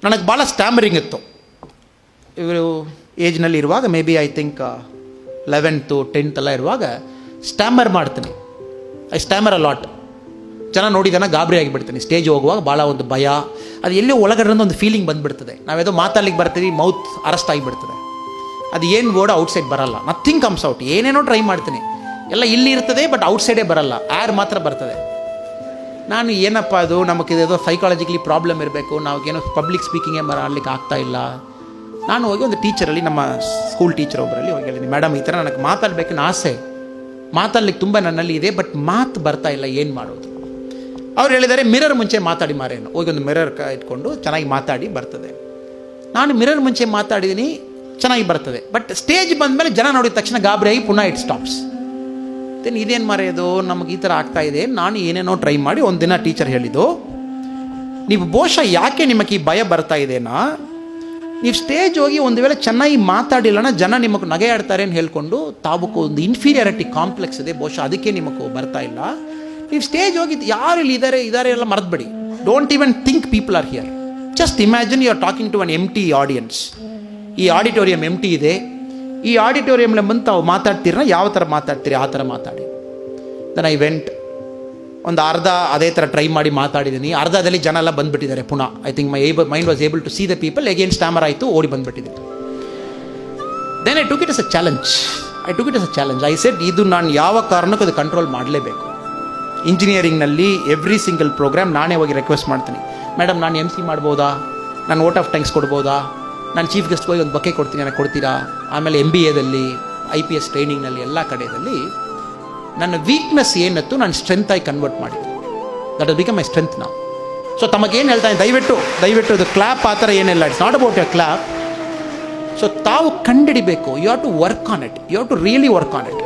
ನನಗೆ ಭಾಳ ಸ್ಟ್ಯಾಮರಿಂಗ್ ಇತ್ತು. ಇವರು ಏಜ್ನಲ್ಲಿ ಇರುವಾಗ may be I think 11th 10th ಎಲ್ಲ ಇರುವಾಗ ಸ್ಟ್ಯಾಮರ್ ಮಾಡ್ತೀನಿ. I stammer a lot. ಜನ ನೋಡಿದಾನ ಗಾಬರಿ ಆಗಿಬಿಡ್ತೀನಿ. ಸ್ಟೇಜ್ ಹೋಗುವಾಗ ಭಾಳ ಒಂದು ಭಯ, ಅದು ಎಲ್ಲೋ ಒಳಗಡೆ ಒಂದು ಫೀಲಿಂಗ್ ಬಂದುಬಿಡ್ತದೆ. ನಾವೇದೋ ಮಾತಾಡ್ಲಿಕ್ಕೆ ಬರ್ತೀವಿ, ಮೌತ್ ಅರೆಸ್ಟ್ ಆಗಿಬಿಡ್ತದೆ. ಅದು ಏನು ವರ್ಡ್ ಔಟ್ಸೈಡ್ ಬರಲ್ಲ, ನಥಿಂಗ್ ಕಮ್ಸ್ ಔಟ್. ಏನೇನೋ ಟ್ರೈ ಮಾಡ್ತೀನಿ, ಎಲ್ಲ ಇಲ್ಲಿ ಇರ್ತದೆ, ಬಟ್ ಔಟ್ಸೈಡೇ ಬರಲ್ಲ, ಏರ್ ಮಾತ್ರ ಬರ್ತದೆ. ನಾನು ಏನಪ್ಪ ಅದು ನಮಗಿದೇದೋ ಸೈಕಾಲಜಿಕಲಿ ಪ್ರಾಬ್ಲಮ್ ಇರಬೇಕು, ನಾವಾಗೇನೋ ಪಬ್ಲಿಕ್ ಸ್ಪೀಕಿಂಗೇ ಮಾಡಲಿಕ್ಕೆ ಆಗ್ತಾಯಿಲ್ಲ. ನಾನು ಹೋಗಿ ಒಂದು ಟೀಚರಲ್ಲಿ, ನಮ್ಮ ಸ್ಕೂಲ್ ಟೀಚರ್ ಒಬ್ಬರಲ್ಲಿ ಹೋಗಿ ಹೇಳಿದ್ದೀನಿ, ಮೇಡಮ್ ಈ ಥರ ನನಗೆ ಮಾತಾಡಬೇಕನ್ನೋ ಆಸೆ, ಮಾತಾಡ್ಲಿಕ್ಕೆ ತುಂಬ ನನ್ನಲ್ಲಿ ಇದೆ, ಬಟ್ ಮಾತು ಬರ್ತಾ ಇಲ್ಲ, ಏನು ಮಾಡೋದು? ಅವ್ರು ಹೇಳಿದ್ದಾರೆ ಮಿರರ್ ಮುಂಚೆ ಮಾತಾಡಿ ಮಾರೇನು. ಹೋಗಿ ಒಂದು ಮಿರರ್ ಇಟ್ಕೊಂಡು ಚೆನ್ನಾಗಿ ಮಾತಾಡಿ ಬರ್ತದೆ. ನಾನು ಮಿರರ್ ಮುಂಚೆ ಮಾತಾಡಿದ್ದೀನಿ, ಚೆನ್ನಾಗಿ ಬರ್ತದೆ, ಬಟ್ ಸ್ಟೇಜ್ ಬಂದಮೇಲೆ ಜನ ನೋಡಿದ ತಕ್ಷಣ ಗಾಬರಿಯಾಗಿ ಪುನಃ ಇಟ್ ಸ್ಟಾಪ್ಸ್. ದೆನ್ ಇದೇನು ಮಾರೇದು, ನಮಗೆ ಈ ಥರ ಆಗ್ತಾ ಇದೆ. ನಾನು ಏನೇನೋ ಟ್ರೈ ಮಾಡಿ ಒಂದಿನ ಟೀಚರ್ ಹೇಳಿದ್ದು, ನೀವು ಬಹುಶಃ ಯಾಕೆ ನಿಮಗೆ ಈ ಭಯ ಬರ್ತಾ ಇದೆನಾ, ನೀವು ಸ್ಟೇಜ್ ಹೋಗಿ ಒಂದು ವೇಳೆ ಚೆನ್ನಾಗಿ ಮಾತಾಡಿಲ್ಲನ ಜನ ನಿಮಗೆ ನಗೆ ಆಡ್ತಾರೆ ಅಂತ ಹೇಳ್ಕೊಂಡು ತಾವಕ್ಕೂ ಒಂದು ಇನ್ಫೀರಿಯಾರಿಟಿ ಕಾಂಪ್ಲೆಕ್ಸ್ ಇದೆ, ಬಹುಶಃ ಅದಕ್ಕೆ ನಿಮಗೆ ಬರ್ತಾ ಇಲ್ಲ. ನೀವು ಸ್ಟೇಜ್ ಹೋಗಿ ಯಾರು ಇಲ್ಲಿ ಇದ್ದಾರೆ ಎಲ್ಲ ಮರೆತುಬಿಡಿ. Don't even think people are here. Just imagine you are talking to an empty audience. ಈ ಆಡಿಟೋರಿಯಂ ಎಂಟಿ ಇದೆ, ಈ ಆಡಿಟೋರಿಯಂನಲ್ಲಿ ಬಂದು ತಾವು ಮಾತಾಡ್ತೀರ, ಯಾವ ಥರ ಮಾತಾಡ್ತೀರಿ ಆ ಥರ ಮಾತಾಡಿ. ದೆನ್ ಐ ವೆಂಟ್, ಒಂದು ಅರ್ಧ ಅದೇ ಥರ ಟ್ರೈ ಮಾಡಿ ಮಾತಾಡಿದ್ದೀನಿ. ಅರ್ಧದಲ್ಲಿ ಜನ ಎಲ್ಲ ಬಂದುಬಿಟ್ಟಿದ್ದಾರೆ ಪುನಃ. I think mind was able to see the people. Again stammer ಆಯಿತು, ಓಡಿ ಬಂದುಬಿಟ್ಟಿದ್ದೀನಿ. Then I took it as a challenge. I said ಇದು ನಾನು ಯಾವ ಕಾರಣಕ್ಕೂ ಅದು ಕಂಟ್ರೋಲ್ ಮಾಡಲೇಬೇಕು. ಇಂಜಿನಿಯರಿಂಗ್ನಲ್ಲಿ ಎವ್ರಿ ಸಿಂಗಲ್ ಪ್ರೋಗ್ರಾಮ್ ನಾನೇ ಹೋಗಿ ರಿಕ್ವೆಸ್ಟ್ ಮಾಡ್ತೀನಿ, ಮೇಡಮ್ ನಾನು MC ಮಾಡ್ಬೋದಾ, ನಾನು ವೋಟ್ ಆಫ್ ಥ್ಯಾಂಕ್ಸ್ ಕೊಡ್ಬೋದಾ, ನಾನು ಚೀಫ್ ಗೆಸ್ಟ್ ಹೋಗಿ ಒಂದು ಬಕ್ಕೆ ಕೊಡ್ತೀನಿ, ನನಗೆ ಕೊಡ್ತೀರಾ? ಆಮೇಲೆ MBAದಲ್ಲಿ, IPS ಟ್ರೈನಿಂಗ್ನಲ್ಲಿ, ಎಲ್ಲ ಕಡೆಯಲ್ಲಿ ನನ್ನ ವೀಕ್ನೆಸ್ ಏನತ್ತು ನಾನು ಸ್ಟ್ರೆಂತಾಗಿ ಕನ್ವರ್ಟ್ ಮಾಡಿದ್ದೆ. That has become my strength ನಾವು. ಸೊ ತಮಗೇನು ಹೇಳ್ತಾನೆ, ದಯವಿಟ್ಟು ಇದು ಕ್ಲಾಪ್ ಆ ಥರ ಏನಿಲ್ಲ, it's not about a clap. So ತಾವು ಕಂಡಿಡಿಬೇಕು, you have to work on it, you have to really work on it.